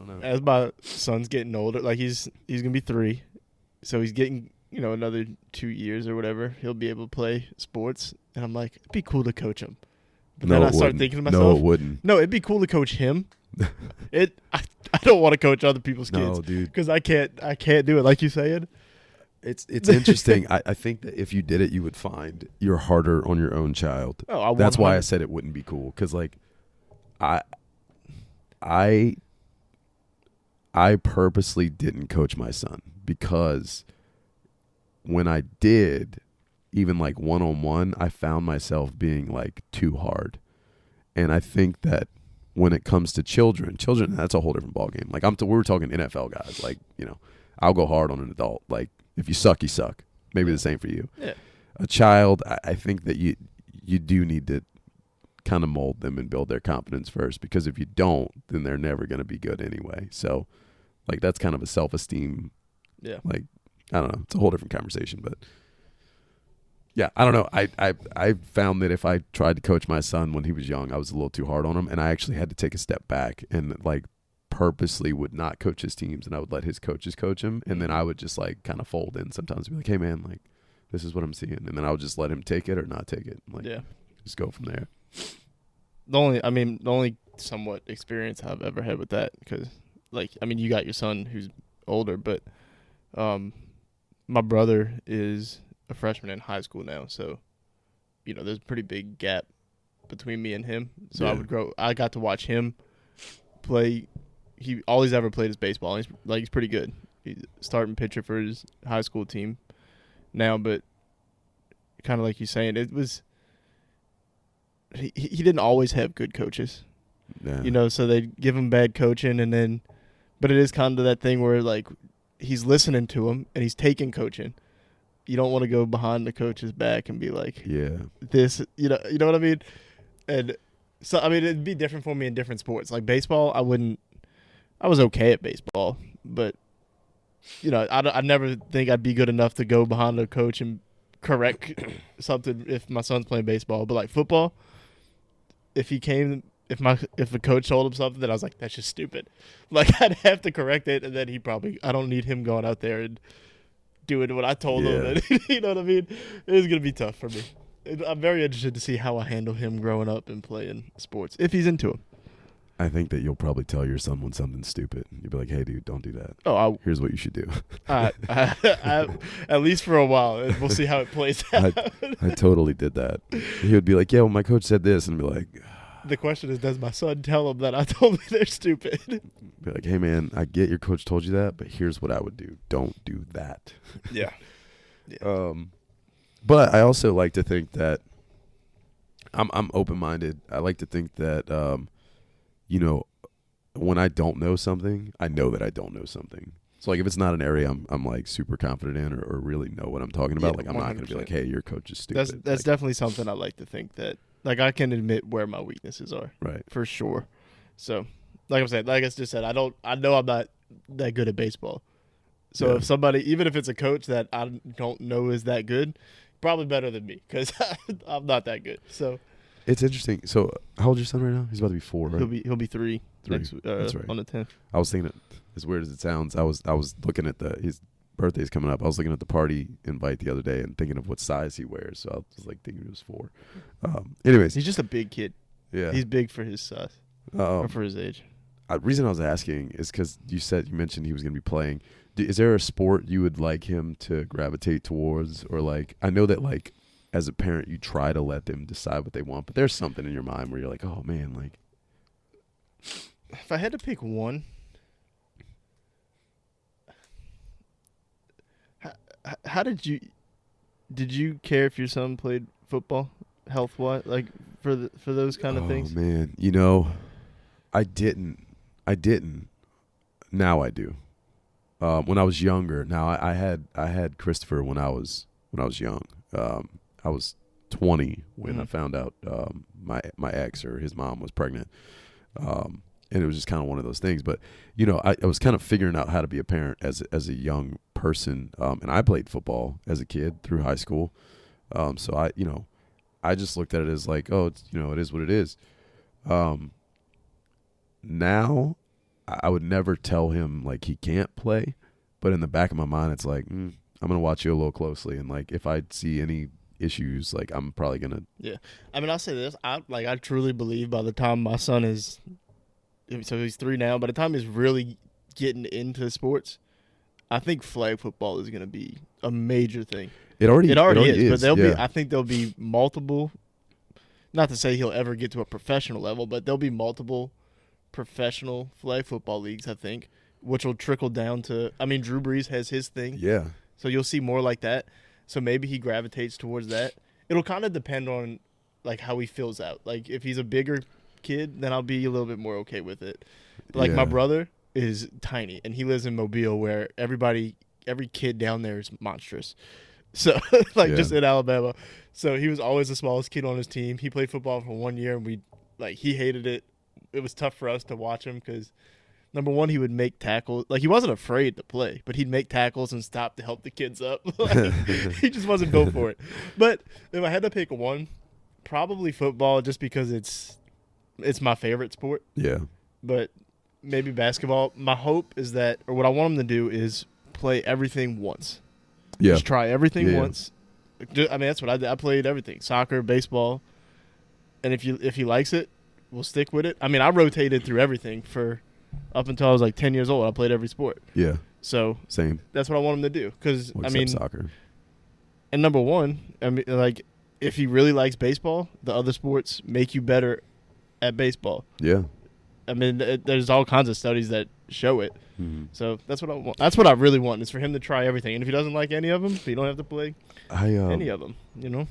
know. as my son's getting older, like he's gonna be 3, so he's getting another 2 years or whatever. He'll be able to play sports, and I'm like, it'd be cool to coach him. But then I start thinking to myself, no, it wouldn't. no, it'd be cool to coach him. I don't want to coach other people's kids. No, dude. Because I can't do it like you said. It's interesting. I think that if you did it, you would find you're harder on your own child. Oh, that's why I said it wouldn't be cool. Because like, I purposely didn't coach my son because when I did, even like one-on-one, I found myself being like too hard. And I think that when it comes to children, that's a whole different ballgame. Like we were talking NFL guys. Like, I'll go hard on an adult. Like, if you suck, you suck. Maybe the same for you. Yeah. A child, I think that you do need to kind of mold them and build their confidence first, because if you don't, then they're never going to be good anyway. So, like, that's kind of a self-esteem. Yeah. Like, I don't know. It's a whole different conversation, but yeah, I don't know. I found that if I tried to coach my son when he was young, I was a little too hard on him, and I actually had to take a step back and like purposely would not coach his teams, and I would let his coaches coach him, and then I would just like kind of fold in sometimes and be like, hey man, like this is what I'm seeing, and then I would just let him take it or not take it. Like, yeah. Just go from there. The only somewhat experience I've ever had with that, because like, you got your son who's older, but my brother is a freshman in high school now, so there's a pretty big gap between me and him. So Yeah. I got to watch him play. All he's ever played is baseball. He's pretty good. He's starting pitcher for his high school team now, but kind of like you're saying, it was he didn't always have good coaches. Yeah. So they give him bad coaching, and then, but it is kind of that thing where like he's listening to him and he's taking coaching. You don't want to go behind the coach's back and be like, Yeah. this, you know what I mean? And so, it'd be different for me in different sports. Like baseball, I was okay at baseball, but I never think I'd be good enough to go behind a coach and correct something if my son's playing baseball. But like football, if the coach told him something that I was like, that's just stupid, like I'd have to correct it, and then I don't need him going out there and doing what I told him. And, you know what I mean? It's gonna be tough for me. I'm very interested to see how I handle him growing up and playing sports if he's into them. I think that you'll probably tell your son when something's stupid. You'll be like, hey dude, don't do that. Oh, here's what you should do. At least for a while. We'll see how it plays out. I totally did that. He would be like, yeah, well, my coach said this, and be like, the question is, does my son tell him that I told him they're stupid? Be like, hey man, I get your coach told you that, but here's what I would do. Don't do that. Yeah. But I also like to think that I'm open-minded. I like to think that when I don't know something, I know that I don't know something. So like if it's not an area I'm like super confident in or really know what I'm talking about, like I'm 100%. Not going to be like, hey, your coach is stupid. That's definitely something I like to think that like I can admit where my weaknesses are. Right. For sure. So like I just said, I know I'm not that good at baseball. So if somebody, even if it's a coach that I don't know is that good, probably better than me because I'm not that good. So it's interesting. So how old's your son right now? He's about to be 4, right? He'll be 3. Next, That's right. On the 10th. I was thinking, as weird as it sounds, I was looking at his birthday's coming up. I was looking at the party invite the other day and thinking of what size he wears. So I was like thinking he was 4. Anyways, he's just a big kid. Yeah, he's big for his size or for his age. The reason I was asking is because you mentioned he was going to be playing. Is there a sport you would like him to gravitate towards, or like I know that like as a parent you try to let them decide what they want, but there's something in your mind where you're like, oh man, like if I had to pick one, how did you care if your son played football health wise, like for those kind of things? Oh man, I didn't. Now I do. When I was younger, now I had Christopher when I was young. I was 20 when I found out my ex or his mom was pregnant, and it was just kind of one of those things. But I was kind of figuring out how to be a parent as a young person, and I played football as a kid through high school. So I just looked at it as like, oh, it is what it is. Now I would never tell him like he can't play, but in the back of my mind, it's like I'm gonna watch you a little closely, and like if I see any issues, like I'm probably gonna. Yeah, I mean, I'll say this: I truly believe by the time my son is, so he's 3 now. By the time he's really getting into sports, I think flag football is going to be a major thing. It already is, but there'll yeah. be. I think there'll be multiple. Not to say he'll ever get to a professional level, but there'll be multiple professional flag football leagues. I think, which will trickle down to. I mean, Drew Brees has his thing. Yeah. So you'll see more like that. So maybe he gravitates towards that. It'll kind of depend on like how he fills out. Like if he's a bigger kid, then I'll be a little bit more okay with it. But like my brother is tiny and he lives in Mobile where every kid down there is monstrous. So just in Alabama. So he was always the smallest kid on his team. He played football for 1 year and he hated it. It was tough for us to watch him because number one, he would make tackles. Like, he wasn't afraid to play, but he'd make tackles and stop to help the kids up. He just wasn't built for it. But if I had to pick one, probably football just because it's my favorite sport. Yeah. But maybe basketball. My hope is that, or what I want him to do is play everything once. Yeah. Just try everything once. I mean, that's what I did. I played everything. Soccer, baseball. And if he likes it, we'll stick with it. I mean, I rotated through everything for up until I was like 10 years old. I played every sport. Yeah. So same. That's what I want him to do. Because I mean, soccer. And number one, I mean, like if he really likes baseball, the other sports make you better at baseball. Yeah. I mean, there's all kinds of studies that show it. Mm-hmm. So that's what I want. That's what I really want is for him to try everything. And if he doesn't like any of them, he don't have to play any of them. You know.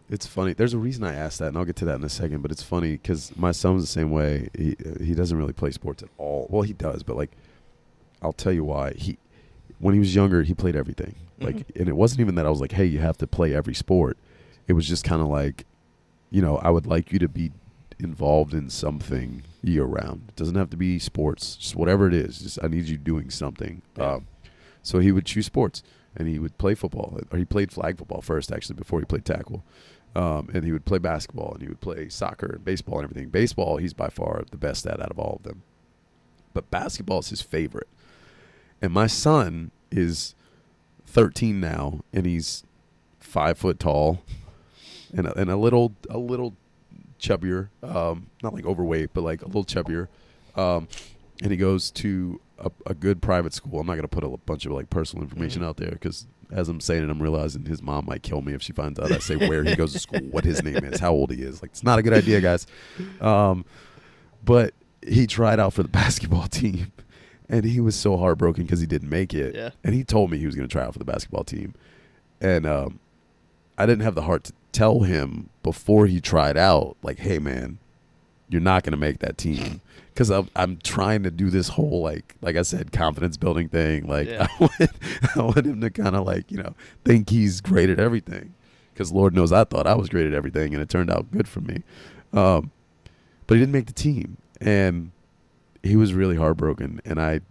It's funny. There's a reason I asked that, and I'll get to that in a second. But it's funny because my son's the same way. He doesn't really play sports at all. Well, he does, but like, I'll tell you why. When he was younger, he played everything. Like, and it wasn't even that I was like, hey, you have to play every sport. It was just kind of like, I would like you to be involved in something year round. It doesn't have to be sports, just whatever it is. Just I need you doing something. Yeah. So he would choose sports, and he would play football, or he played flag football first, actually, before he played tackle. And he would play basketball, and he would play soccer and baseball and everything. Baseball, he's by far the best at out of all of them. But basketball is his favorite. And my son is 13 now, and he's 5 foot tall, and a little chubbier, not like overweight, but like a little chubbier. And he goes to a good private school. I'm not going to put a bunch of like personal information out there because as I'm saying it, I'm realizing his mom might kill me if she finds out I say where he goes to school, what his name is, how old he is. Like, it's not a good idea, guys. But he tried out for the basketball team, and he was so heartbroken because he didn't make it. Yeah. And he told me he was going to try out for the basketball team. And I didn't have the heart to tell him before he tried out, like, hey, man, you're not going to make that team. Because I'm trying to do this whole, like I said, confidence building thing. Like, yeah. I want him to kind of, like, think he's great at everything. Because Lord knows I thought I was great at everything, and it turned out good for me. But he didn't make the team. And he was really heartbroken. And I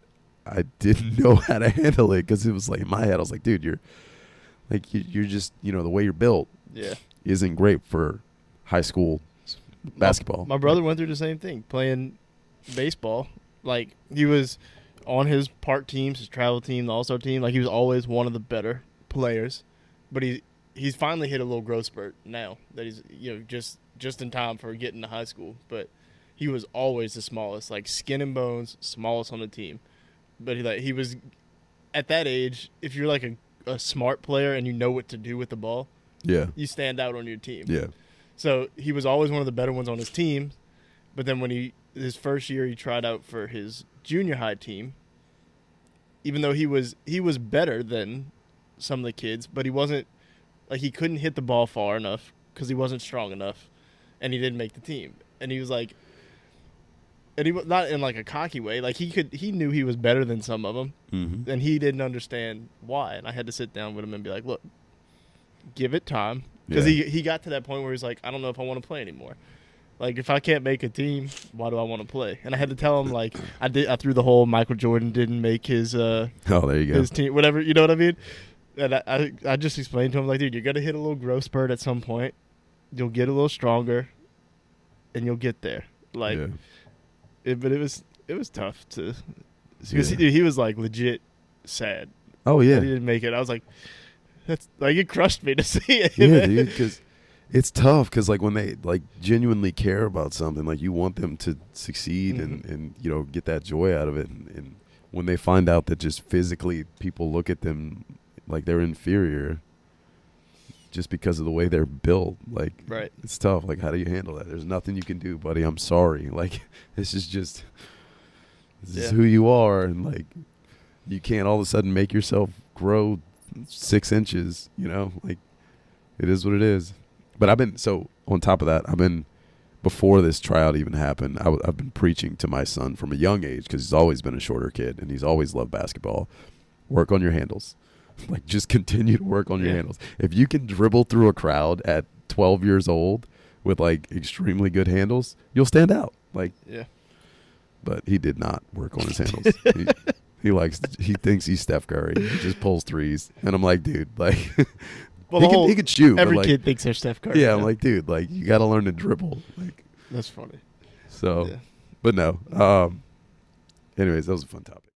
didn't know how to handle it because it was like, in my head, I was like, dude, you're just, the way you're built isn't great for high school basketball. My brother went through the same thing, playing baseball. Like, he was on his park teams, his travel team, the all-star team. Like, he was always one of the better players. But he's finally hit a little growth spurt now that he's, just in time for getting to high school. But he was always the smallest, like skin and bones, smallest on the team. But he was at that age, if you're like a smart player and you know what to do with the ball, you stand out on your team. Yeah. So he was always one of the better ones on his team. But then when his first year he tried out for his junior high team, even though he was better than some of the kids, but he wasn't, like, he couldn't hit the ball far enough because he wasn't strong enough, and he didn't make the team. And he was like, and he was not in like a cocky way, like he knew he was better than some of them, and he didn't understand why. And I had to sit down with him and be like, look, give it time. Because he got to that point where he's like, I don't know if I want to play anymore. Like, if I can't make a team, why do I want to play? And I had to tell him, like, I threw the whole Michael Jordan didn't make his there you go. His team, whatever, you know what I mean? And I just explained to him, like, dude, you're going to hit a little growth spurt at some point. You'll get a little stronger, and you'll get there. Like, but it was it was tough to So, because yeah. he was like legit sad. Oh That yeah, he didn't make it. I was like, that's like it crushed me to see it. yeah, man. dude. Because it's tough. Because like when they like genuinely care about something, like you want them to succeed and you know get that joy out of it. And when they find out that just physically people look at them like they're inferior just because of the way they're built, like Right. it's tough. Like how do you handle that? There's nothing you can do, buddy. I'm sorry. Like this is Yeah. who you are, and like you can't all of a sudden make yourself grow 6 inches, you know, like it is what it is. But so on top of that, before this tryout even happened, I've been preaching to my son from a young age because he's always been a shorter kid and he's always loved basketball. Work on your handles. Like just continue to work on your Yeah. handles. If you can dribble through a crowd at 12 years old with like extremely good handles, you'll stand out. Like, Yeah. but he did not work on his handles. He thinks he's Steph Curry. He just pulls threes, and I'm like, dude, like, Well, he could shoot. every but like, kid thinks they're Steph Curry. yeah, I'm like, dude, like you got to learn to dribble. Like, that's funny. so, Yeah. but no. Anyways, that was a fun topic.